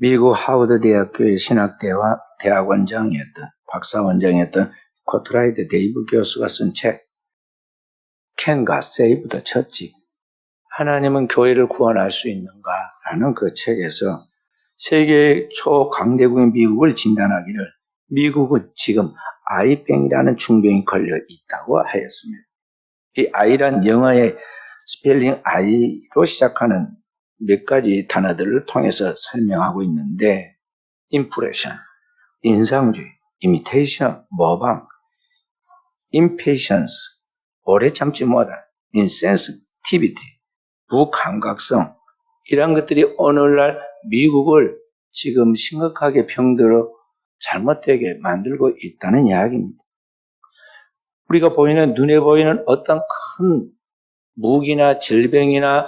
미국 하버드 대학교의 대학원장이었던 박사원장이었던 코트라이드 데이브 교수가 쓴 책 Can God Save the Church? 하나님은 교회를 구원할 수 있는가? 라는 그 책에서 세계 초강대국인 미국을 진단하기를 미국은 지금 아이병이라는 중병이 걸려 있다고 하였습니다. 이 아이란 영어의 스펠링 I로 시작하는 몇 가지 단어들을 통해서 설명하고 있는데 임프레션, 인상주의, 이미테이션, 모방, 임페이션스, 오래 참지 못할, 인센시티비티, 부감각성 이런 것들이 오늘날 미국을 지금 심각하게 병들어 잘못되게 만들고 있다는 이야기입니다. 우리가 보이는 눈에 보이는 어떤 큰 무기나 질병이나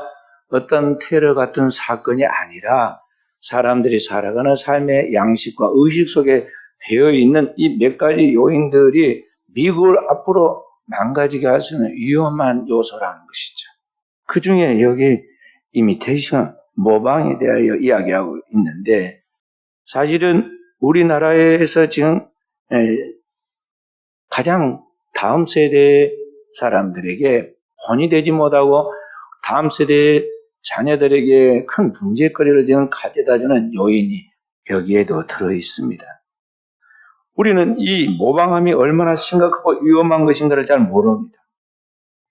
어떤 테러 같은 사건이 아니라 사람들이 살아가는 삶의 양식과 의식 속에 배어있는 이 몇 가지 요인들이 미국을 앞으로 망가지게 할 수 있는 위험한 요소라는 것이죠. 그 중에 여기 이미테이션, 모방에 대하여 이야기하고 있는데 사실은 우리나라에서 지금 가장 다음 세대 사람들에게 본이 되지 못하고 다음 세대의 자녀들에게 큰 문제거리를 지금 가져다주는 요인이 여기에도 들어있습니다. 우리는 이 모방함이 얼마나 심각하고 위험한 것인가를 잘 모릅니다.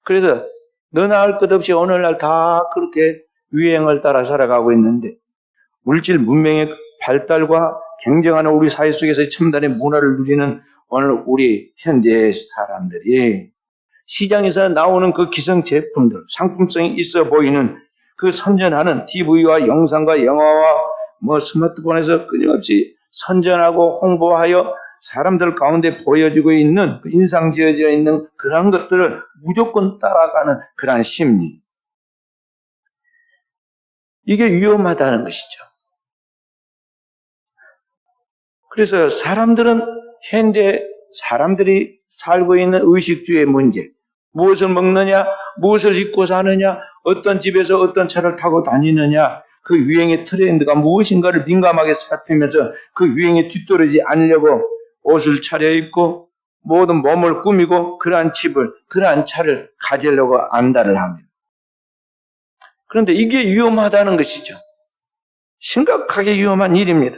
그래서 너나 할 것 없이 오늘날 다 그렇게 유행을 따라 살아가고 있는데 물질 문명의 발달과 경쟁하는 우리 사회 속에서 첨단의 문화를 누리는 오늘 우리 현대 사람들이 시장에서 나오는 그 기성 제품들, 상품성이 있어 보이는 그 선전하는 TV와 영상과 영화와 스마트폰에서 끊임없이 선전하고 홍보하여 사람들 가운데 보여지고 있는 인상 지어져 있는 그런 것들을 무조건 따라가는 그런 심리. 이게 위험하다는 것이죠. 그래서 현대 사람들이 살고 있는 의식주의 문제, 무엇을 먹느냐, 무엇을 입고 사느냐, 어떤 집에서 어떤 차를 타고 다니느냐, 그 유행의 트렌드가 무엇인가를 민감하게 살피면서 그 유행에 뒤떨어지지 않으려고 옷을 차려입고 모든 몸을 꾸미고 그러한 집을, 그러한 차를 가지려고 안달을 합니다. 그런데 이게 위험하다는 것이죠. 심각하게 위험한 일입니다.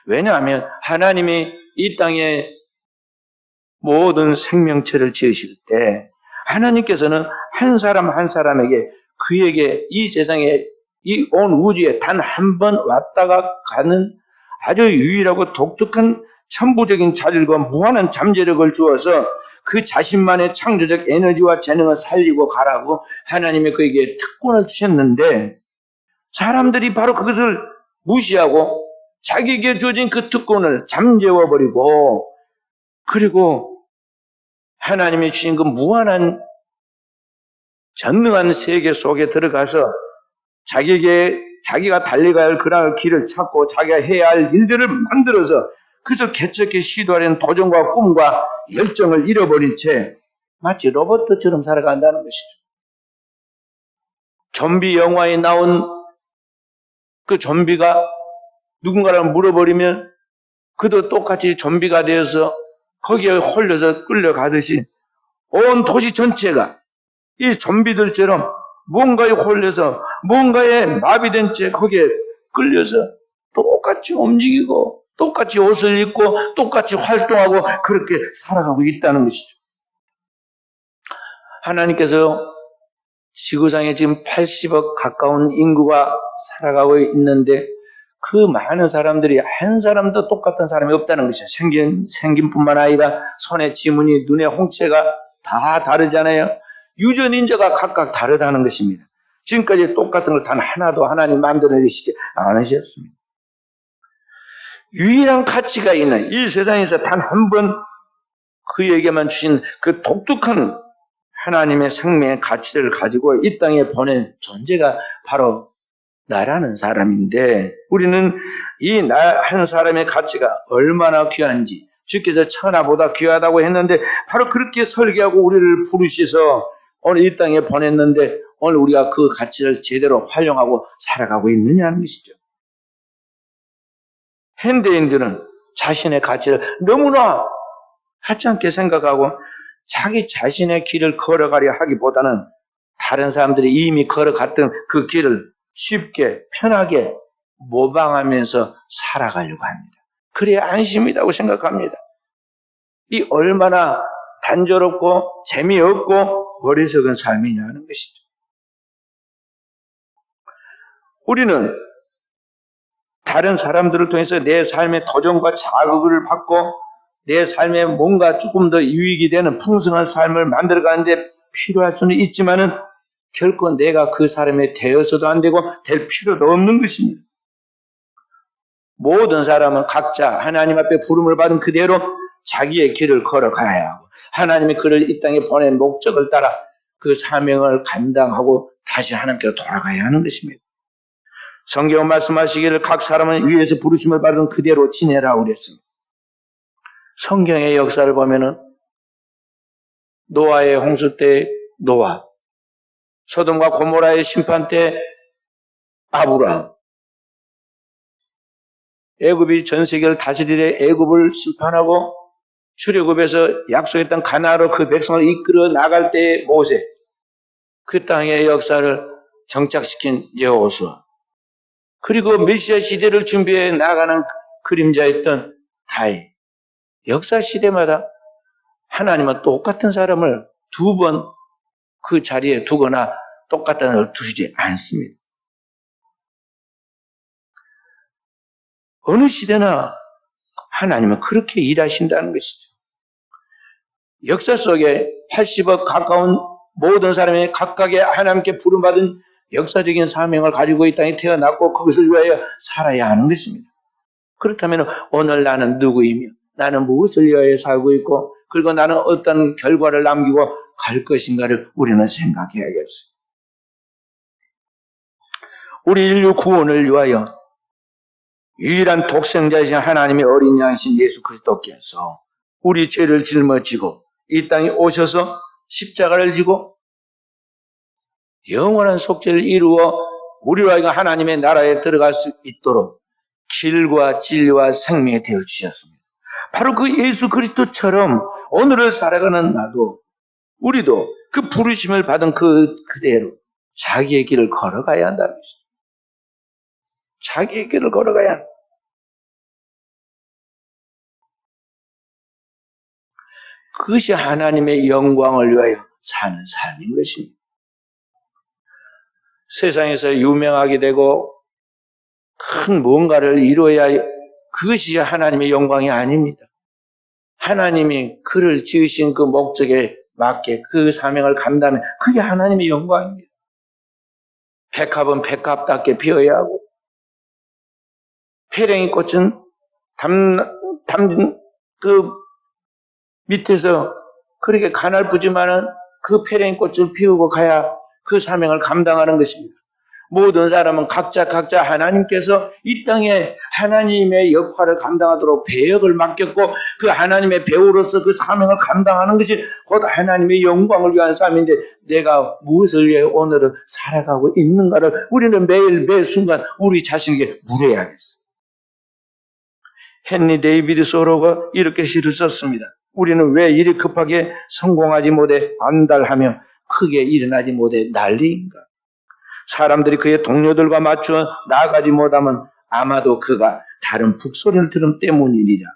왜냐하면 하나님이 이 땅에 모든 생명체를 지으실 때 하나님께서는 한 사람 한 사람에게 그에게 이 세상에 이 온 우주에 단 한 번 왔다가 가는 아주 유일하고 독특한 천부적인 자질과 무한한 잠재력을 주어서 그 자신만의 창조적 에너지와 재능을 살리고 가라고 하나님이 그에게 특권을 주셨는데 사람들이 바로 그것을 무시하고 자기에게 주어진 그 특권을 잠재워버리고 그리고 하나님이 주신 그 무한한 전능한 세계 속에 들어가서 자기가 달려가야 할 그런 길을 찾고 자기가 해야 할 일들을 만들어서 그래서 개척해 시도하려는 도전과 꿈과 열정을 잃어버린 채 마치 로봇처럼 살아간다는 것이죠. 좀비 영화에 나온 그 좀비가 누군가를 물어버리면 그도 똑같이 좀비가 되어서 거기에 홀려서 끌려가듯이 온 도시 전체가 이 좀비들처럼 뭔가에 홀려서 뭔가에 마비된 채 거기에 끌려서 똑같이 움직이고 똑같이 옷을 입고 똑같이 활동하고 그렇게 살아가고 있다는 것이죠. 하나님께서 지구상에 지금 80억 가까운 인구가 살아가고 있는데 그 많은 사람들이 한 사람도 똑같은 사람이 없다는 것이죠. 생김뿐만 아니라 손에 지문이 눈에 홍채가 다 다르잖아요. 유전인자가 각각 다르다는 것입니다. 지금까지 똑같은 걸 단 하나도 하나님 만들어내시지 않으셨습니다. 유일한 가치가 있는 이 세상에서 단 한 번 그에게만 주신 그 독특한 하나님의 생명의 가치를 가지고 이 땅에 보낸 존재가 바로 나라는 사람인데 우리는 이 나 한 사람의 가치가 얼마나 귀한지 주께서 천하보다 귀하다고 했는데 바로 그렇게 설계하고 우리를 부르셔서 오늘 이 땅에 보냈는데 오늘 우리가 그 가치를 제대로 활용하고 살아가고 있느냐는 것이죠. 현대인들은 자신의 가치를 너무나 하찮게 생각하고 자기 자신의 길을 걸어가려 하기보다는 다른 사람들이 이미 걸어갔던 그 길을 쉽게 편하게 모방하면서 살아가려고 합니다. 그래야 안심이라고 생각합니다. 이 얼마나 단조롭고 재미없고 어리석은 삶이냐 하는 것이죠. 우리는 다른 사람들을 통해서 내 삶의 도전과 자극을 받고 내 삶에 뭔가 조금 더 유익이 되는 풍성한 삶을 만들어가는데 필요할 수는 있지만은 결코 내가 그 사람이 되어서도 안 되고 될 필요도 없는 것입니다. 모든 사람은 각자 하나님 앞에 부름을 받은 그대로 자기의 길을 걸어가야 하고 하나님이 그를 이 땅에 보낸 목적을 따라 그 사명을 감당하고 다시 하나님께로 돌아가야 하는 것입니다. 성경은 말씀하시기를 각 사람은 위에서 부르심을 받은 그대로 지내라고 그랬습니다. 성경의 역사를 보면은 노아의 홍수 때 노아, 소돔과 고모라의 심판 때 아브라함, 애굽이 전 세계를 다스리되 애굽을 심판하고 출애굽에서 약속했던 가나안으로 그 백성을 이끌어 나갈 때의 모세, 그 땅의 역사를 정착시킨 여호수아, 그리고 메시아 시대를 준비해 나가는 그림자였던 다윗. 역사 시대마다 하나님은 똑같은 사람을 두 번 그 자리에 두거나 똑같은 사람을 두지 않습니다. 어느 시대나 하나님은 그렇게 일하신다는 것이죠. 역사 속에 80억 가까운 모든 사람이 각각의 하나님께 부름받은 역사적인 사명을 가지고 이 땅에 태어났고 그것을 위하여 살아야 하는 것입니다. 그렇다면 오늘 나는 누구이며 나는 무엇을 위하여 살고 있고 그리고 나는 어떤 결과를 남기고 갈 것인가를 우리는 생각해야겠어요. 우리 인류 구원을 위하여 유일한 독생자이신 하나님의 어린 양이신 예수 그리스도께서 우리 죄를 짊어지고 이 땅에 오셔서 십자가를 지고 영원한 속죄를 이루어 우리와 하나님의 나라에 들어갈 수 있도록 길과 진리와 생명이 되어 주셨습니다. 바로 그 예수 그리스도처럼 오늘을 살아가는 나도 우리도 그 부르심을 받은 그대로 자기의 길을 걸어가야 한다는 것입니다. 자기의 길을 걸어가야 한다. 그것이 하나님의 영광을 위하여 사는 삶인 것입니다. 세상에서 유명하게 되고 큰 무언가를 이루어야 그것이 하나님의 영광이 아닙니다. 하나님이 그를 지으신 그 목적에 맞게 그 사명을 감당하면 그게 하나님의 영광입니다. 백합은 백합답게 피어야 하고 페랭이 꽃은 그 밑에서 그렇게 가날부지만은 그 페랭이 꽃을 피우고 가야 그 사명을 감당하는 것입니다. 모든 사람은 각자 하나님께서 이 땅에 하나님의 역할을 감당하도록 배역을 맡겼고 그 하나님의 배우로서 그 사명을 감당하는 것이 곧 하나님의 영광을 위한 삶인데 내가 무엇을 위해 오늘은 살아가고 있는가를 우리는 매일 매 순간 우리 자신에게 물어야겠어요. 헨리 데이비드 소로가 이렇게 시를 썼습니다. 우리는 왜 이리 급하게 성공하지 못해 안달하며 크게 일어나지 못해 난리인가? 사람들이 그의 동료들과 맞추어 나아가지 못하면 아마도 그가 다른 북소리를 들은 때문이니라.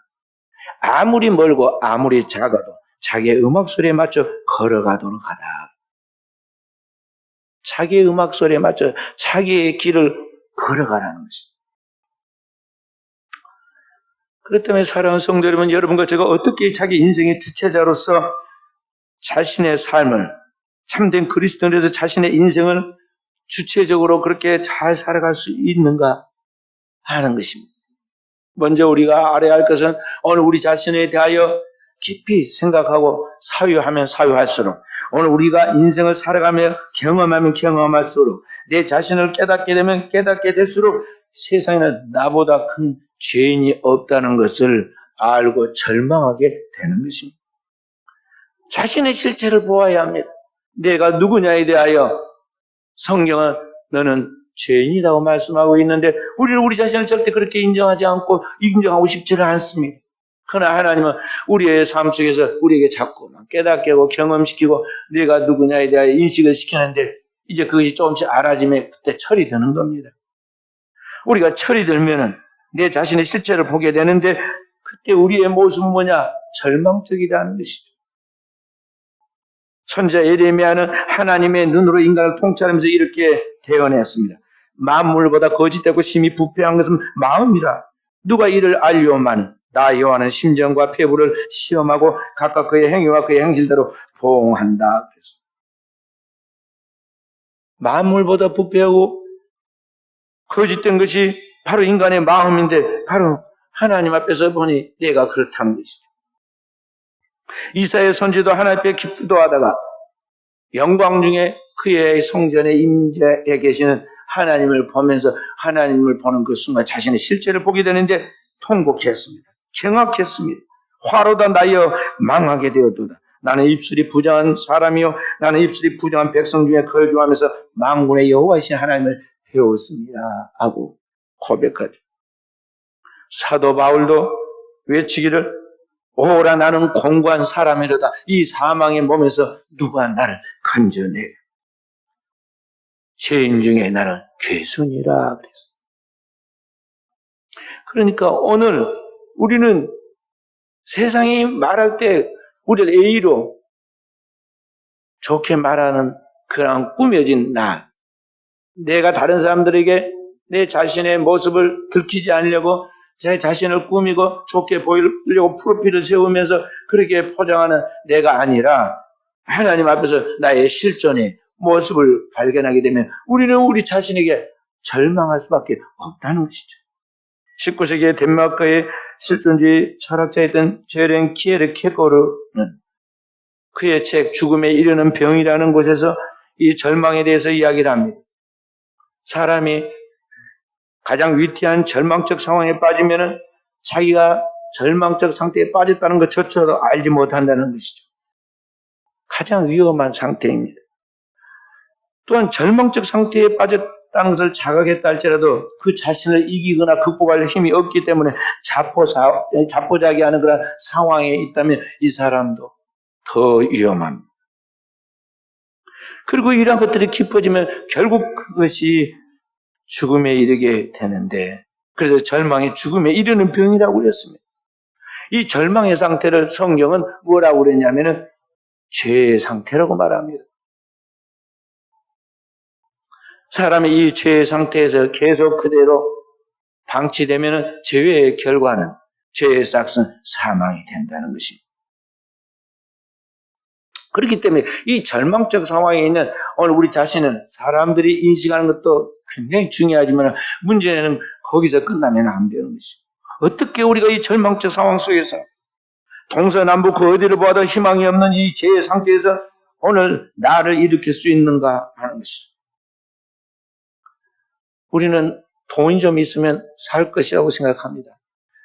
아무리 멀고 아무리 작아도 자기의 음악 소리에 맞춰 걸어가도록 하라. 자기의 음악 소리에 맞춰 자기의 길을 걸어가라는 것입니다. 그렇다면 사랑하는 성도 여러분, 여러분과 제가 어떻게 자기 인생의 주체자로서 자신의 삶을 참된 그리스도인으로서 자신의 인생을 주체적으로 그렇게 잘 살아갈 수 있는가 하는 것입니다. 먼저 우리가 알아야 할 것은 오늘 우리 자신에 대하여 깊이 생각하고 사유하면 사유할수록 오늘 우리가 인생을 살아가며 경험하면 경험할수록 내 자신을 깨닫게 되면 깨닫게 될수록 세상에는 나보다 큰 죄인이 없다는 것을 알고 절망하게 되는 것입니다. 자신의 실체를 보아야 합니다. 내가 누구냐에 대하여 성경은 너는 죄인이라고 말씀하고 있는데 우리는 우리 자신을 절대 그렇게 인정하지 않고 인정하고 싶지를 않습니다. 그러나 하나님은 우리의 삶 속에서 우리에게 자꾸 깨닫게 하고 경험시키고 내가 누구냐에 대하여 인식을 시키는데 이제 그것이 조금씩 알아지면 그때 철이 드는 겁니다. 우리가 철이 들면은 내 자신의 실체를 보게 되는데 그때 우리의 모습은 뭐냐? 절망적이라는 것이죠. 선지자 예레미야는 하나님의 눈으로 인간을 통찰하면서 이렇게 대언했습니다. 만물보다 거짓되고 심히 부패한 것은 마음이라. 누가 이를 알려오마는 나 여호와는 심정과 폐부를 시험하고 각각 그의 행위와 그의 행실대로 보응한다. 만물보다 부패하고 거짓된 것이 바로 인간의 마음인데 바로 하나님 앞에서 보니 내가 그렇다는 것이죠. 이사야 선지도 하나님 앞에 기도하다가 영광 중에 그의 성전에 임재해 계시는 하나님을 보면서 하나님을 보는 그 순간 자신의 실체를 보게 되는데 통곡했습니다. 경악했습니다. 화로다 나여 망하게 되었도다. 나는 입술이 부정한 사람이요 나는 입술이 부정한 백성 중에 거주하면서 만군의 여호와이신 하나님을 배웠습니다 하고 고백하죠. 사도 바울도 외치기를 오라 나는 공고한 사람이로다. 이 사망의 몸에서 누가 나를 건져내려. 죄인 중에 나는 괴순이라 그랬어. 그러니까 오늘 우리는 세상이 말할 때 우리를 A로 좋게 말하는 그런 꾸며진 나. 내가 다른 사람들에게 내 자신의 모습을 들키지 않으려고 제 자신을 꾸미고 좋게 보이려고 프로필을 세우면서 그렇게 포장하는 내가 아니라 하나님 앞에서 나의 실존의 모습을 발견하게 되면 우리는 우리 자신에게 절망할 수밖에 없다는 것이죠. 19세기의 덴마크의 실존주의 철학자였던 제렌 키에르케고르는 그의 책 죽음에 이르는 병이라는 곳에서 이 절망에 대해서 이야기를 합니다. 사람이 가장 위태한 절망적 상황에 빠지면은 자기가 절망적 상태에 빠졌다는 것조차도 알지 못한다는 것이죠. 가장 위험한 상태입니다. 또한 절망적 상태에 빠졌다는 것을 자각했다 할지라도 그 자신을 이기거나 극복할 힘이 없기 때문에 자포자기하는 그런 상황에 있다면 이 사람도 더 위험합니다. 그리고 이러한 것들이 깊어지면 결국 그것이 죽음에 이르게 되는데 그래서 절망이 죽음에 이르는 병이라고 그랬습니다. 이 절망의 상태를 성경은 뭐라고 그랬냐면은 죄의 상태라고 말합니다. 사람이 이 죄의 상태에서 계속 그대로 방치되면은 죄의 결과는 죄의 싹은 사망이 된다는 것입니다. 그렇기 때문에 이 절망적 상황에 있는 오늘 우리 자신은 사람들이 인식하는 것도 굉장히 중요하지만 문제는 거기서 끝나면 안 되는 것이죠. 어떻게 우리가 이 절망적 상황 속에서 동서남북 그 어디를 보아도 희망이 없는 이 죄의 상태에서 오늘 나를 일으킬 수 있는가 하는 것이죠. 우리는 돈이 좀 있으면 살 것이라고 생각합니다.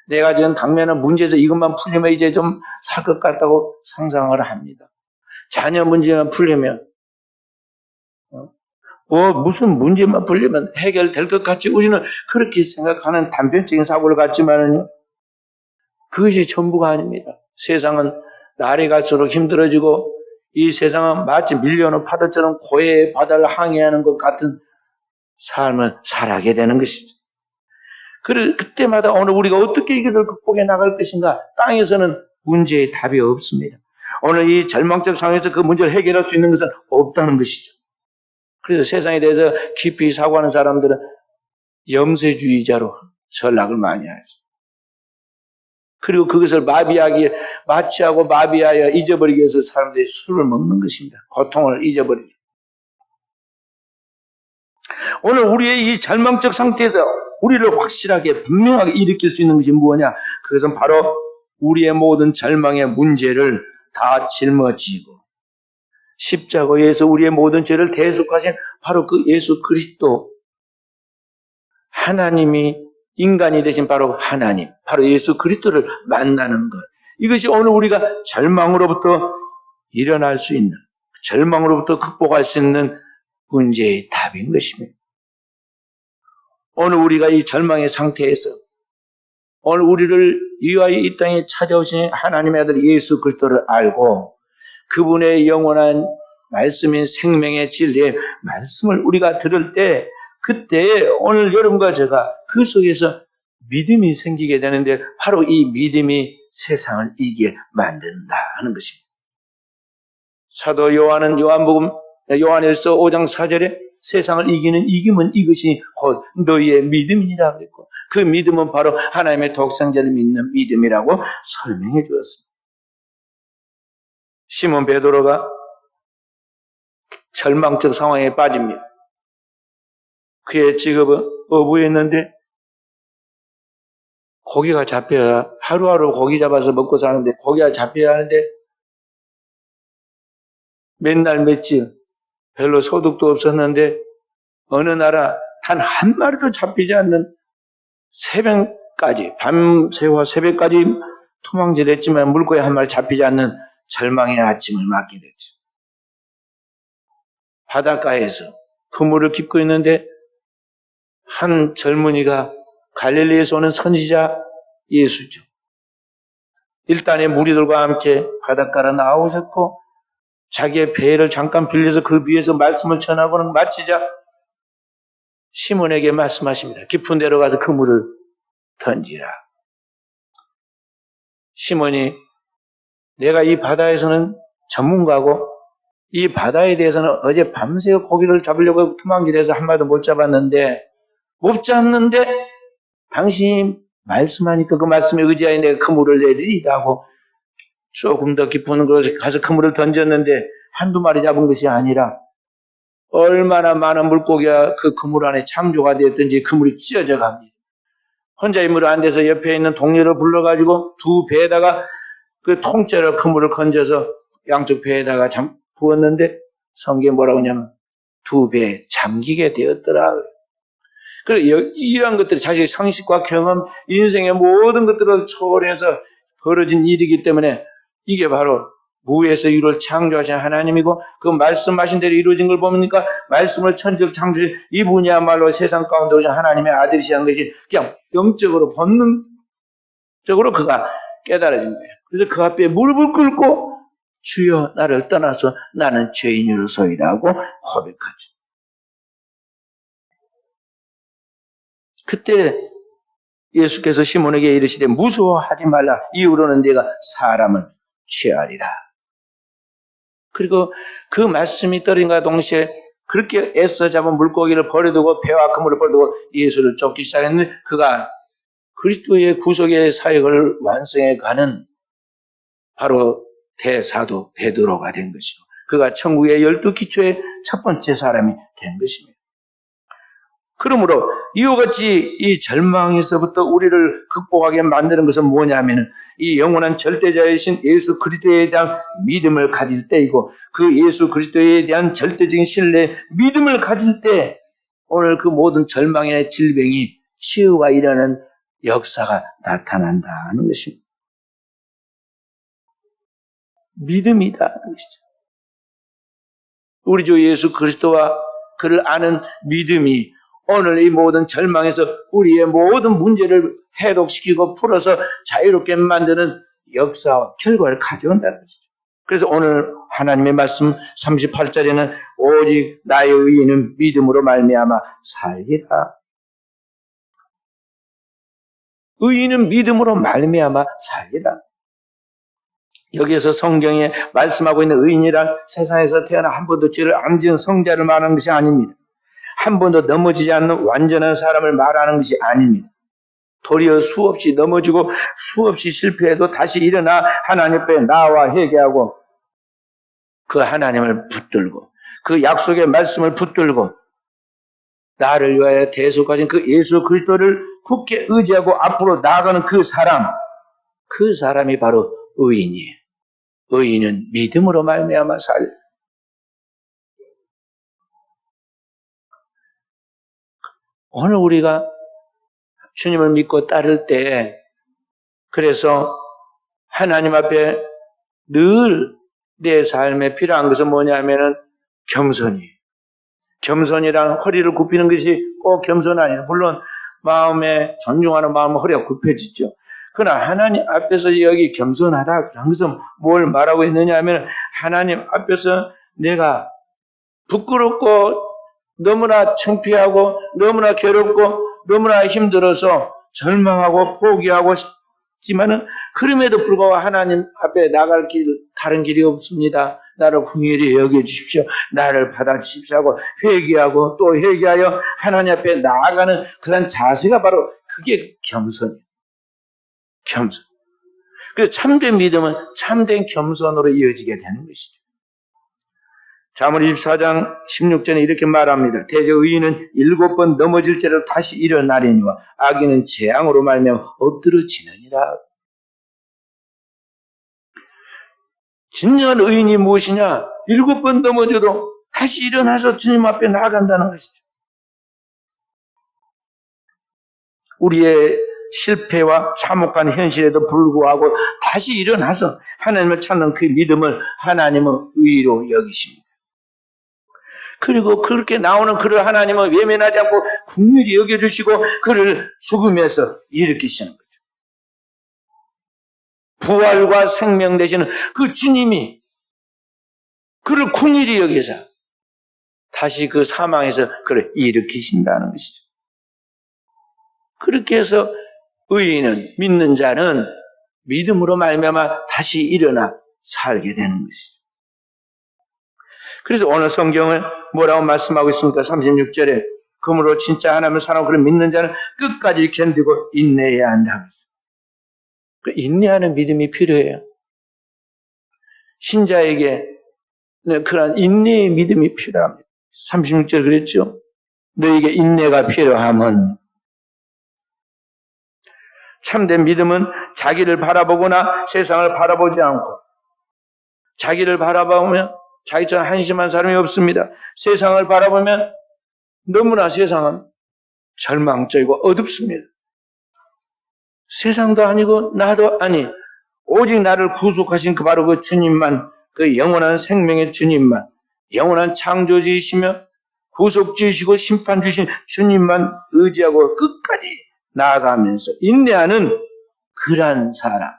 내가 지금 당면한 문제에서 이것만 풀리면 이제 좀 살 것 같다고 상상을 합니다. 자녀 문제만 풀리면 무슨 문제만 풀리면 해결될 것 같이 우리는 그렇게 생각하는 단편적인 사고를 갖지만은요, 그것이 전부가 아닙니다. 세상은 날이 갈수록 힘들어지고 이 세상은 마치 밀려오는 파도처럼 고해의 바다를 항해하는 것 같은 삶을 살아가게 되는 것이죠. 그때마다 오늘 우리가 어떻게 이것을 극복해 나갈 것인가? 땅에서는 문제의 답이 없습니다. 오늘 이 절망적 상황에서 그 문제를 해결할 수 있는 것은 없다는 것이죠. 그래서 세상에 대해서 깊이 사고하는 사람들은 염세주의자로 전락을 많이 하죠. 그리고 그것을 마취하고 마비하여 잊어버리기 위해서 사람들이 술을 먹는 것입니다. 고통을 잊어버리기. 오늘 우리의 이 절망적 상태에서 우리를 확실하게 분명하게 일으킬 수 있는 것이 무엇이냐? 그것은 바로 우리의 모든 절망의 문제를 다 짊어지고 십자가에서 우리의 모든 죄를 대속하신 바로 그 예수 그리스도, 하나님이 인간이 되신 바로 하나님, 바로 예수 그리스도를 만나는 것. 이것이 오늘 우리가 절망으로부터 일어날 수 있는, 절망으로부터 극복할 수 있는 문제의 답인 것입니다. 오늘 우리가 이 절망의 상태에서 오늘 우리를 위하여 이 땅에 찾아오신 하나님의 아들 예수 그리스도를 알고 그분의 영원한 말씀인 생명의 진리의 말씀을 우리가 들을 때 그때 오늘 여러분과 제가 그 속에서 믿음이 생기게 되는데 바로 이 믿음이 세상을 이기게 만든다 하는 것입니다. 사도 요한은 요한일서 5장 4절에 세상을 이기는 이김은 이것이 곧 너희의 믿음이라 그랬고 그 믿음은 바로 하나님의 독생자를 믿는 믿음이라고 설명해 주었습니다. 시몬 베드로가 절망적 상황에 빠집니다. 그의 직업은 어부였는데 고기가 잡혀야 하루하루 고기 잡아서 먹고 사는데 고기가 잡혀야 하는데 맨날 며칠 별로 소득도 없었는데 어느 나라 단 한 마리도 잡히지 않는 새벽까지 밤새와 새벽까지 토망질했지만 물고기 한 마리 잡히지 않는 절망의 아침을 맞게 됐죠. 바닷가에서 그물을 깁고 있는데 한 젊은이가 갈릴리에서 오는 선지자 예수죠. 일단의 무리들과 함께 바닷가로 나오셨고 자기의 배를 잠깐 빌려서 그 위에서 말씀을 전하고는 마치자 시몬에게 말씀하십니다. 깊은 데로 가서 그물을 던지라. 시몬이 내가 이 바다에서는 전문가고 이 바다에 대해서는 어제 밤새 고기를 잡으려고 투망질해서 한 마리도 못 잡았는데 당신이 말씀하니까 그 말씀에 의지하여 내가 그물을 내리리다 하고 조금 더 깊은 곳에 가서 그물을 던졌는데 한두 마리 잡은 것이 아니라 얼마나 많은 물고기가 그 그물 안에 창조가 되었든지 그물이 찢어져 갑니다. 혼자 힘으로 안 돼서 옆에 있는 동료를 불러가지고 두 배에다가 그 통째로 그물을 건져서 양쪽 배에다가 부었는데 성경에 뭐라고 하냐면 두 배에 잠기게 되었더라. 그래서 이러한 것들이 자신의 상식과 경험, 인생의 모든 것들을 초월해서 벌어진 일이기 때문에 이게 바로 무에서 유를 창조하신 하나님이고 그 말씀하신 대로 이루어진 걸 보니까 말씀을 천적 창조해 이분이야말로 세상 가운데 오신 하나님의 아들이시라는 것이 그냥 영적으로 본능적으로 그가 깨달아진 거예요. 그래서 그 앞에 무릎을 꿇고 주여 나를 떠나서 나는 죄인으로서이라고 고백하죠. 그때 예수께서 시몬에게 이르시되 무서워하지 말라. 이후로는 네가 사람을 취하리라. 그리고 그 말씀이 떨어진과 동시에 그렇게 애써 잡은 물고기를 버려두고 배와 그물을 버려두고 예수를 쫓기 시작했는데 그가 그리스도의 구속의 사역을 완성해 가는 바로 대사도 베드로가 된 것이고 그가 천국의 12기초의 첫 번째 사람이 된 것입니다. 그러므로 이와 같이 이 절망에서부터 우리를 극복하게 만드는 것은 뭐냐면 이 영원한 절대자이신 예수 그리스도에 대한 믿음을 가질 때이고 그 예수 그리스도에 대한 절대적인 신뢰, 믿음을 가질 때 오늘 그 모든 절망의 질병이 치유가 일어나는 역사가 나타난다는 것입니다. 믿음이다. 것이죠. 우리 주 예수 그리스도와 그를 아는 믿음이 오늘 이 모든 절망에서 우리의 모든 문제를 해독시키고 풀어서 자유롭게 만드는 역사와 결과를 가져온다는 것이죠. 그래서 오늘 하나님의 말씀 38절에는 오직 나의 의인은 믿음으로 말미암아 살리라. 의인은 믿음으로 말미암아 살리라. 여기에서 성경에 말씀하고 있는 의인이란 세상에서 태어나 한 번도 죄를 안 지은 성자를 말하는 것이 아닙니다. 한 번도 넘어지지 않는 완전한 사람을 말하는 것이 아닙니다. 도리어 수없이 넘어지고 수없이 실패해도 다시 일어나 하나님 앞에 나와 회개하고 그 하나님을 붙들고 그 약속의 말씀을 붙들고 나를 위하여 대속하신 그 예수 그리스도를 굳게 의지하고 앞으로 나아가는 그 사람이 바로 의인이에요. 의인은 믿음으로 말미암아 살려. 오늘 우리가 주님을 믿고 따를 때 그래서 하나님 앞에 늘 내 삶에 필요한 것은 뭐냐면은 겸손이에요. 겸손이란 허리를 굽히는 것이 꼭 겸손 아니에요. 물론 마음에 존중하는 마음은 허리가 굽혀지죠. 그러나 하나님 앞에서 여기 겸손하다 그런 것은 뭘 말하고 있느냐 하면 하나님 앞에서 내가 부끄럽고 너무나 창피하고 너무나 괴롭고 너무나 힘들어서 절망하고 포기하고 싶지만은 그럼에도 불구하고 하나님 앞에 나갈 길 다른 길이 없습니다. 나를 긍휼히 여겨주십시오. 나를 받아주십시오 하고 회개하고 또 회개하여 하나님 앞에 나아가는 그런 자세가 바로 그게 겸손이에요. 겸손. 그래서 참된 믿음은 참된 겸손으로 이어지게 되는 것이죠. 자문 24장 16절에 이렇게 말합니다. 대저 의인은 7번 넘어질지라도 다시 일어나려니와 악인은 재앙으로 말미암아 엎드러지느니라. 진정한 의인이 무엇이냐? 7번 넘어져도 다시 일어나서 주님 앞에 나아간다는 것이죠. 우리의 실패와 참혹한 현실에도 불구하고 다시 일어나서 하나님을 찾는 그 믿음을 하나님은 의로 여기십니다. 그리고 그렇게 나오는 그를 하나님은 외면하지 않고 긍휼히 여겨주시고 그를 죽음에서 일으키시는 거죠. 부활과 생명 되시는 그 주님이 그를 긍휼히 여기사 다시 그 사망에서 그를 일으키신다는 것이죠. 그렇게 해서 의인은 믿는 자는 믿음으로 말미암아 다시 일어나 살게 되는 것이죠. 그래서 오늘 성경은 뭐라고 말씀하고 있습니까? 36절에 그러므로 진짜 하나님을 사랑하고 그를 믿는 자는 끝까지 견디고 인내해야 한다. 인내하는 믿음이 필요해요. 신자에게 그런 인내의 믿음이 필요합니다. 36절 그랬죠? 너에게 인내가 필요함은 참된 믿음은 자기를 바라보거나 세상을 바라보지 않고 자기를 바라보면 자기처럼 한심한 사람이 없습니다. 세상을 바라보면 너무나 세상은 절망적이고 어둡습니다. 세상도 아니고 나도 아니 오직 나를 구속하신 그 바로 그 주님만 그 영원한 생명의 주님만 영원한 창조주이시며 구속주이시고 심판주이신 주님만 의지하고 끝까지 나아가면서 인내하는 그러한 사람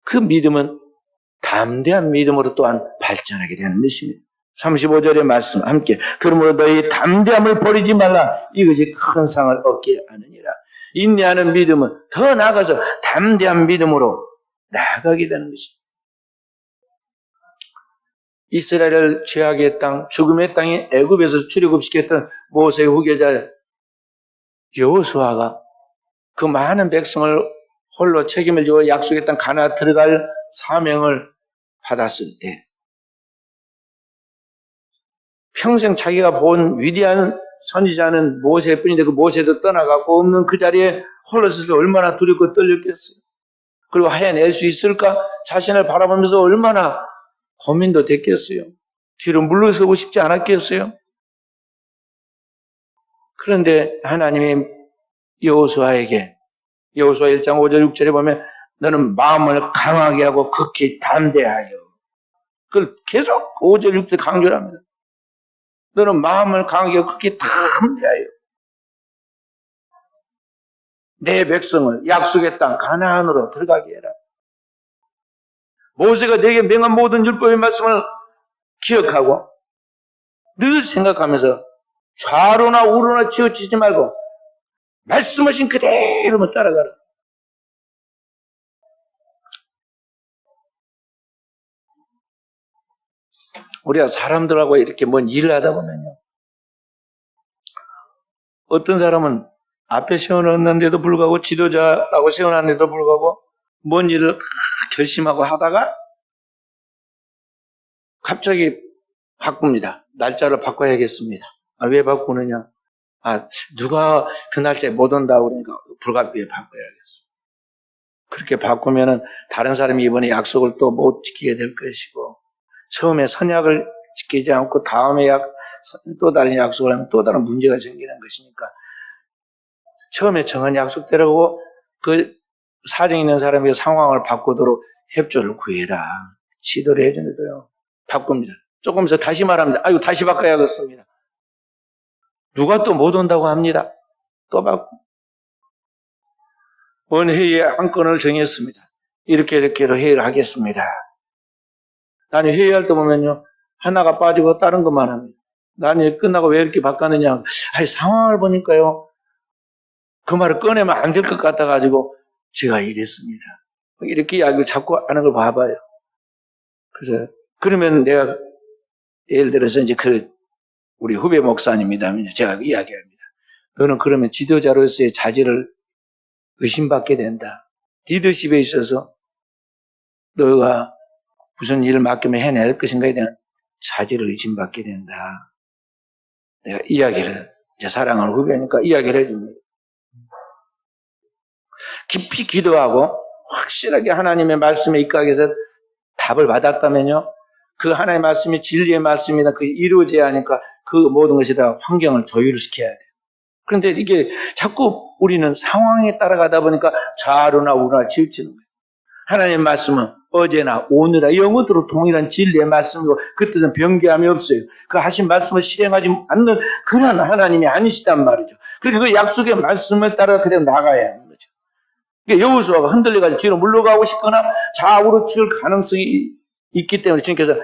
그 믿음은 담대한 믿음으로 또한 발전하게 되는 것입니다. 35절의 말씀 함께 그러므로 너희 담대함을 버리지 말라 이것이 큰 상을 얻게 하느니라. 인내하는 믿음은 더 나아가서 담대한 믿음으로 나아가게 되는 것입니다. 이스라엘을 죄악의 땅, 죽음의 땅에 애굽에서 출애굽시켰던 모세의 후계자 여호수아가 그 많은 백성을 홀로 책임을 지고 약속의 땅 가나안 들어갈 사명을 받았을 때 평생 자기가 본 위대한 선지자는 모세뿐인데 그 모세도 떠나가고 없는 그 자리에 홀로 있을 때 얼마나 두렵고 떨렸겠어요. 그리고 해낼 수 있을까? 자신을 바라보면서 얼마나 고민도 됐겠어요. 뒤로 물러서고 싶지 않았겠어요. 그런데 하나님이 여호수아에게 여호수아 1장 5절 6절에 보면 너는 마음을 강하게 하고 극히 담대하여 그걸 계속 5절 6절 강조를 합니다. 너는 마음을 강하게 하고 극히 담대하여 내 백성을 약속의 땅 가나안으로 들어가게 해라. 모세가 내게 명한 모든 율법의 말씀을 기억하고 늘 생각하면서 좌로나 우로나 치우치지 말고 말씀하신 그대로만 따라가라. 우리가 사람들하고 이렇게 뭔 일을 하다 보면요. 어떤 사람은 앞에 세워놨는데도 불구하고 지도자라고 세워놨는데도 불구하고 뭔 일을 결심하고 하다가 갑자기 바꿉니다. 날짜를 바꿔야겠습니다. 왜 바꾸느냐? 누가 그 날짜에 못 온다 그러니까 불가피하게 바꿔야겠어. 그렇게 바꾸면은 다른 사람이 이번에 약속을 또 못 지키게 될 것이고 처음에 선약을 지키지 않고 다음에 또 다른 약속을 하면 또 다른 문제가 생기는 것이니까 처음에 정한 약속대로 그 사정 있는 사람의 상황을 바꾸도록 협조를 구해라. 시도를 해주는데도요. 바꿉니다. 조금 있어 다시 말합니다. 아이고, 다시 바꿔야겠습니다. 누가 또 못 온다고 합니다. 또 바꾸. 본 회의에 한 건을 정했습니다. 이렇게로 회의를 하겠습니다. 나는 회의할 때 보면요, 하나가 빠지고 다른 것만 합니다. 나는 끝나고 왜 이렇게 바꿨느냐. 아니, 상황을 보니까요, 그 말을 꺼내면 안 될 것 같아가지고 제가 이랬습니다. 이렇게 이야기를 자꾸 하는 걸 봐봐요. 그래서 그러면 내가 예를 들어서 이제 우리 후배 목사님이다 제가 이야기합니다. 너는 그러면 지도자로서의 자질을 의심받게 된다. 리더십에 있어서 너가 무슨 일을 맡기면 해낼 것인가에 대한 자질을 의심받게 된다. 내가 이야기를, 이제 사랑하는 후배니까 이야기를 해줍니다. 깊이 기도하고 확실하게 하나님의 말씀에 입각해서 답을 받았다면요, 그 하나님의 말씀이 진리의 말씀이다. 그게 이루어져야 하니까 그 모든 것이 다 환경을 조율시켜야 돼요. 그런데 이게 자꾸 우리는 상황에 따라가다 보니까 좌로나 우로나 치우치는 거예요. 하나님의 말씀은 어제나 오늘이나 영원토록 동일한 진리의 말씀이고 그 뜻은 변개함이 없어요. 그 하신 말씀을 실행하지 않는 그런 하나님이 아니시단 말이죠. 그러니까 그 약속의 말씀을 따라 그대로 나가야 하는 거죠. 그러니까 여호수아가 흔들려가지고 뒤로 물러가고 싶거나 좌우로 칠 가능성이 있기 때문에 주님께서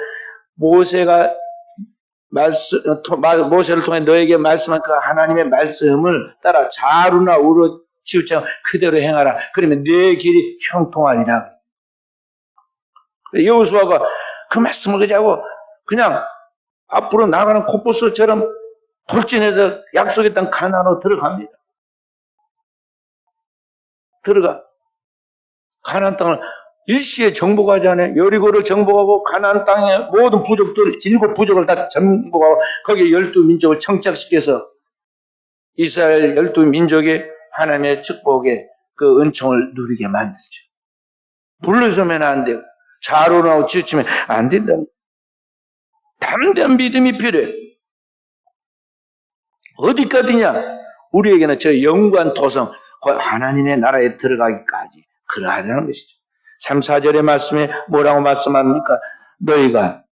모세를 통해 너에게 말씀한 그 하나님의 말씀을 따라 좌우나 우로 치우쳐 그대로 행하라. 그러면 내 길이 형통하리라. 여호수아가 그 말씀을 가지고 그냥 앞으로 나가는 콧보스처럼 돌진해서 약속의 땅 가나안으로 들어갑니다. 가나안 땅을 일시에 정복하지 않아요. 여리고를 정복하고 가나안 땅의 모든 부족들, 7 부족을 다 정복하고 거기에 12민족을 청착시켜서 이스라엘 12민족의 하나님의 축복의 그 은총을 누리게 만들죠. 물러서면 안 돼요. 좌로나 치우치면 안 된다. 담대한 믿음이 필요해요. 어디까지냐? 우리에게는 저 영구한 도성, 하나님의 나라에 들어가기까지 그러하다는 것이죠. 3, 4절의 말씀에 뭐라고 말씀합니까? 너희가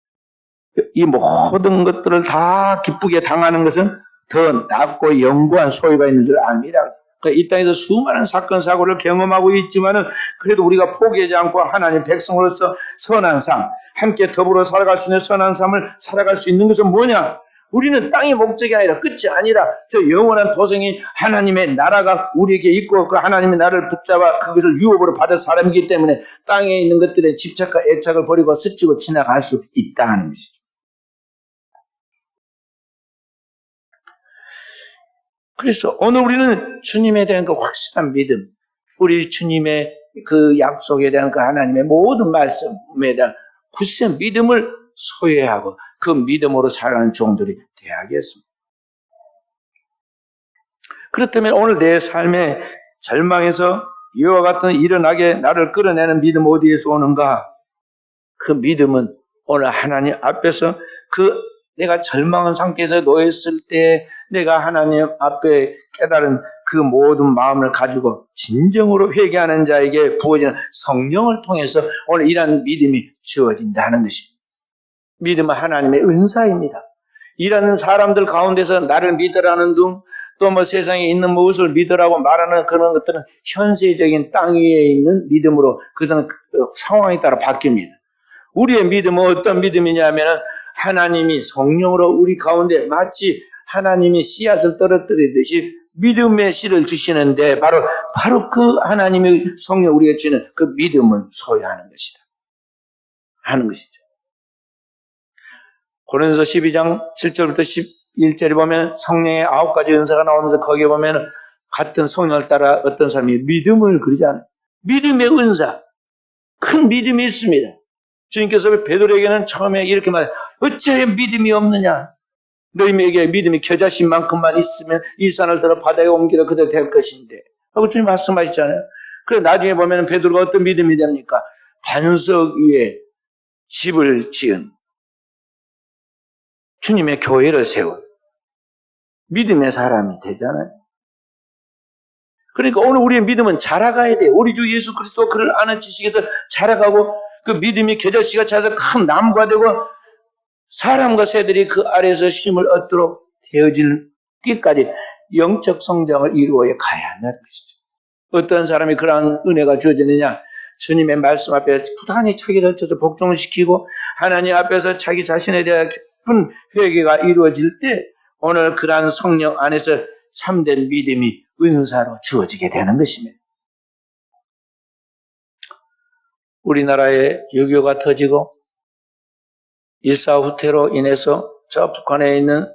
이 모든 것들을 다 기쁘게 당하는 것은 더 낫고 영구한 소유가 있는 줄 압니다. 이 땅에서 수많은 사건, 사고를 경험하고 있지만은 그래도 우리가 포기하지 않고 하나님 백성으로서 선한 삶, 함께 더불어 살아갈 수 있는 선한 삶을 살아갈 수 있는 것은 뭐냐? 우리는 땅의 목적이 아니라 끝이 아니라 저 영원한 도성이 하나님의 나라가 우리에게 있고 그 하나님의 나라를 붙잡아 그것을 유업으로 받은 사람이기 때문에 땅에 있는 것들의 집착과 애착을 버리고 스치고 지나갈 수 있다는 것이죠. 그래서 오늘 우리는 주님에 대한 그 확실한 믿음, 우리 주님의 그 약속에 대한 그 하나님의 모든 말씀에 대한 굳센 믿음을 소유하고 그 믿음으로 살아가는 종들이 되어야겠습니다. 그렇다면 오늘 내 삶의 절망에서 이와 같은 일어나게 나를 끌어내는 믿음 어디에서 오는가? 그 믿음은 오늘 하나님 앞에서 내가 절망한 상태에서 놓였을 때 내가 하나님 앞에 깨달은 그 모든 마음을 가지고 진정으로 회개하는 자에게 부어지는 성령을 통해서 오늘 이러한 믿음이 주어진다는 것입니다. 믿음은 하나님의 은사입니다. 일하는 사람들 가운데서 나를 믿으라는 둥, 또 뭐 세상에 있는 무엇을 믿으라고 말하는 그런 것들은 현세적인 땅 위에 있는 믿음으로 그것은 상황에 따라 바뀝니다. 우리의 믿음은 어떤 믿음이냐면 하나님이 성령으로 우리 가운데 마치 하나님이 씨앗을 떨어뜨리듯이 믿음의 씨를 주시는데 바로 그 하나님의 성령 우리가 주는 그 믿음을 소유하는 것이다. 하는 것이죠. 고린도서 12장 7절부터 11절에 보면 성령의 9가지 은사가 나오면서 거기에 보면 같은 성령을 따라 어떤 사람이 믿음을 그러잖아요. 믿음의 은사, 큰 믿음이 있습니다. 주님께서 베드로에게는 처음에 이렇게 말해요. 어찌하여 믿음이 없느냐? 너희에게 믿음이 겨자씨만큼만 있으면 이 산을 들어 바다에 옮기려 그대로 될 것인데 하고 주님 말씀하셨잖아요. 그래 나중에 보면 베드로가 어떤 믿음이 됩니까? 반석 위에 집을 지은 주님의 교회를 세운 믿음의 사람이 되잖아요. 그러니까 오늘 우리의 믿음은 자라가야 돼요. 우리 주 예수 그리스도 그를 아는 지식에서 자라가고 그 믿음이 겨자씨가 자라서 큰 나무가 되고 사람과 새들이 그 아래에서 쉼을 얻도록 되어질기까지 영적 성장을 이루어야 가야 한다는 것이죠. 어떤 사람이 그러한 은혜가 주어지느냐? 주님의 말씀 앞에 부단히 자기를 쳐서 복종을 시키고 하나님 앞에서 자기 자신에 대한 깊은 회개가 이루어질 때 오늘 그러한 성령 안에서 참된 믿음이 은사로 주어지게 되는 것입니다. 우리나라에 6.25가 터지고 일사후퇴로 인해서 저 북한에 있는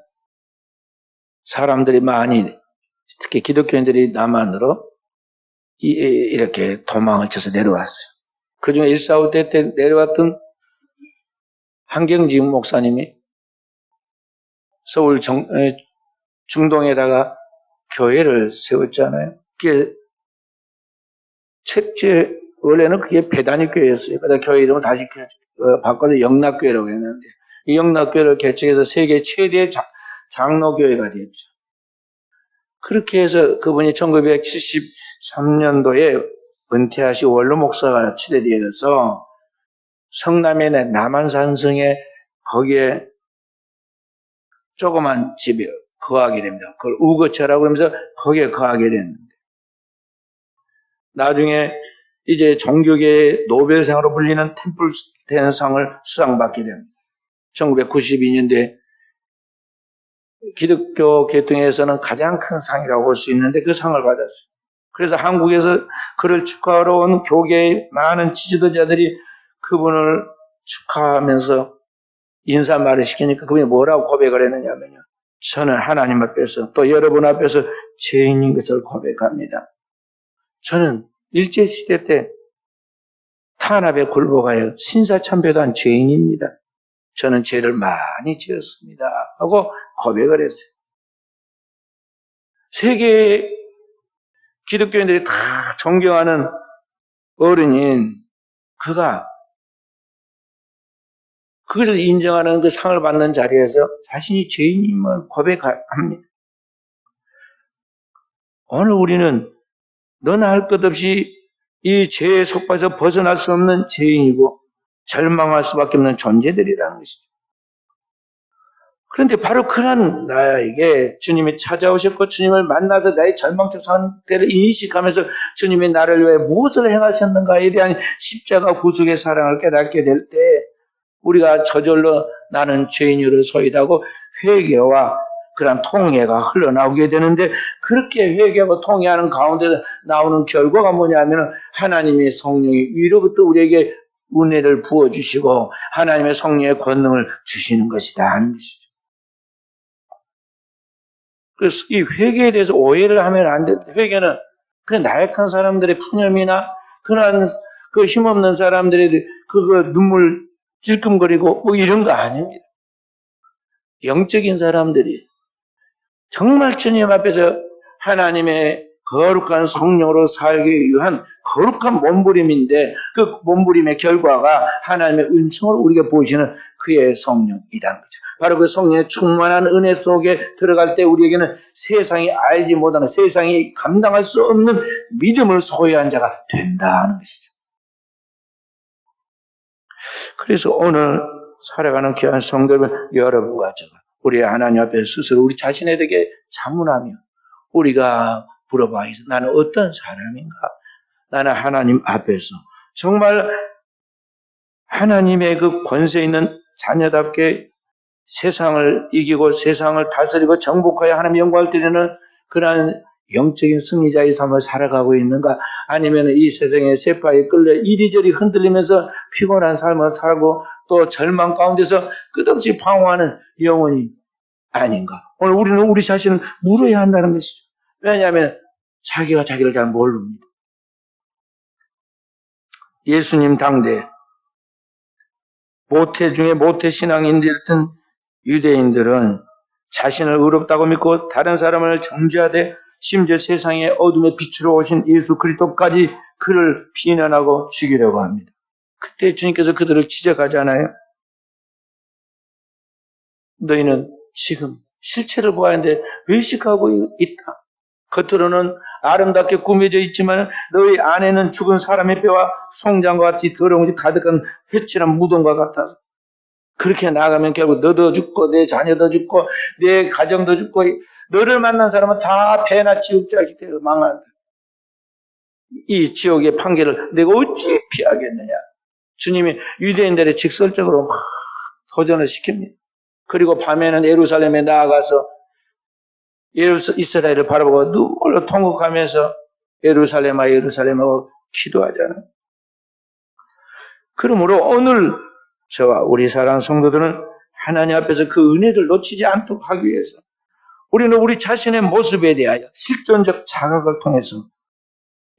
사람들이 많이, 특히 기독교인들이 남한으로 이렇게 도망을 쳐서 내려왔어요. 그중에 일사후퇴 때 내려왔던 한경직 목사님이 서울 중동에다가 교회를 세웠잖아요. 그게 첫째, 원래는 그게 배단위 교회였어요. 그러다 교회 이름을 다시 바꿔서 영락교회라고 했는데, 이 영락교회를 개척해서 세계 최대의 장로교회가 됐죠. 그렇게 해서 그분이 1973년도에 은퇴하시 원로 목사가 추대되어서 성남의 남한산성에 거기에 조그만 집에 거하게 됩니다. 그걸 우거처라고 하면서 거기에 거하게 됐는데, 나중에 이제 종교계의 노벨상으로 불리는 템플스테인상을 수상받게 됩니다. 1992년도에 기독교 계통에서는 가장 큰 상이라고 볼 수 있는데 그 상을 받았어요. 그래서 한국에서 그를 축하하러 온 교계의 많은 지도자들이 그분을 축하하면서 인사말을 시키니까 그분이 뭐라고 고백을 했느냐면요. 저는 하나님 앞에서 또 여러분 앞에서 죄인인 것을 고백합니다. 저는 일제시대 때 탄압에 굴복하여 신사참배한 죄인입니다. 저는 죄를 많이 지었습니다. 하고 고백을 했어요. 세계 기독교인들이 다 존경하는 어른인 그가 그것을 인정하는 그 상을 받는 자리에서 자신이 죄인임을 고백합니다. 오늘 우리는 너나 할 것 없이 이 죄의 속박에서 벗어날 수 없는 죄인이고 절망할 수밖에 없는 존재들이라는 것이죠. 그런데 바로 그런 나에게 주님이 찾아오셨고 주님을 만나서 나의 절망적 상태를 인식하면서 주님이 나를 위해 무엇을 행하셨는가에 대한 십자가 구속의 사랑을 깨닫게 될 때 우리가 저절로 나는 죄인으로소이다고 회개와 그런 통회가 흘러나오게 되는데, 그렇게 회개하고 통회하는 가운데 나오는 결과가 뭐냐면 하나님의 성령이 위로부터 우리에게 은혜를 부어주시고 하나님의 성령의 권능을 주시는 것이다 하는 것이죠. 그래서 이 회개에 대해서 오해를 하면 안 돼. 회개는 그 나약한 사람들의 푸념이나 그런 그 힘없는 사람들의 그거 눈물 질끔거리고 뭐 이런 거 아닙니다. 영적인 사람들이 정말 주님 앞에서 하나님의 거룩한 성령으로 살기 위한 거룩한 몸부림인데 그 몸부림의 결과가 하나님의 은총을 우리에게 보이시는 그의 성령이라는 거죠. 바로 그 성령의 충만한 은혜 속에 들어갈 때 우리에게는 세상이 알지 못하는, 세상이 감당할 수 없는 믿음을 소유한 자가 된다는 것이죠. 그래서 오늘 살아가는 귀한 성도는 여러분과 제가 우리 하나님 앞에 스스로 우리 자신에게 자문하며 우리가 물어봐야 해서 나는 어떤 사람인가? 나는 하나님 앞에서 정말 하나님의 그 권세 있는 자녀답게 세상을 이기고 세상을 다스리고 정복하여 하나님의 영광을 드리는 그러한 영적인 승리자의 삶을 살아가고 있는가? 아니면 이 세상의 세파에 끌려 이리저리 흔들리면서 피곤한 삶을 살고 또 절망 가운데서 끝없이 방황하는 영혼이 아닌가? 오늘 우리는 우리 자신을 물어야 한다는 것이죠. 왜냐하면 자기가 자기를 잘 모릅니다. 예수님 당대 모태 중에 모태 신앙인들이었던 유대인들은 자신을 의롭다고 믿고 다른 사람을 정죄하되 심지어 세상의 어둠의 빛으로 오신 예수 그리스도까지 그를 비난하고 죽이려고 합니다. 그때 주님께서 그들을 지적하잖아요. 너희는 지금 실체를 보았는데 외식하고 있다. 겉으로는 아름답게 꾸며져 있지만 너희 안에는 죽은 사람의 뼈와 송장과 같이 더러운 것이 가득한 회칠한 무덤과 같아서 그렇게 나가면 결국 너도 죽고 내 자녀도 죽고 내 가정도 죽고 너를 만난 사람은 다 폐나 지옥자가 되어 망한다. 이 지옥의 판결을 내가 어찌 피하겠느냐. 주님이 유대인들의 직설적으로 막 도전을 시킵니다. 그리고 밤에는 예루살렘에 나아가서 이스라엘을 바라보고 눈물로 통곡하면서 예루살렘아 예루살렘아 기도하잖아요. 그러므로 오늘 저와 우리 사랑하는 성도들은 하나님 앞에서 그 은혜를 놓치지 않도록 하기 위해서 우리는 우리 자신의 모습에 대하여 실존적 자각을 통해서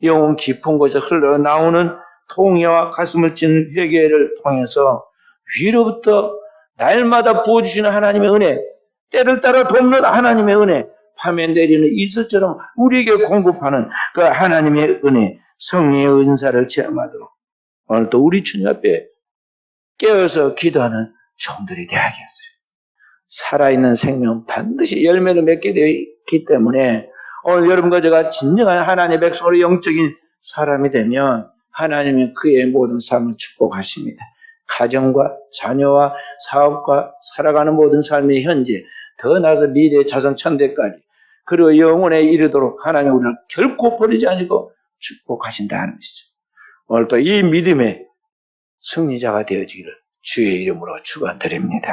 영혼 깊은 곳에 흘러나오는 통회와 가슴을 찌는 회개를 통해서 위로부터 날마다 부어주시는 하나님의 은혜, 때를 따라 돕는 하나님의 은혜, 밤에 내리는 이슬처럼 우리에게 공급하는 그 하나님의 은혜, 성령의 은사를 체험하도록 오늘 또 우리 주님 앞에 깨어서 기도하는 종들이 되어야겠어요. 살아있는 생명 반드시 열매를 맺게 되어 있기 때문에 오늘 여러분과 제가 진정한 하나님의 백성으로 영적인 사람이 되면 하나님이 그의 모든 삶을 축복하십니다. 가정과 자녀와 사업과 살아가는 모든 삶의 현재, 더 나아가서 미래 자선 천대까지 그리고 영원에 이르도록 하나님 우리를 결코 버리지 않고 축복하신다는 것이죠. 오늘 또 이 믿음의 승리자가 되어지기를 주의 이름으로 축원드립니다.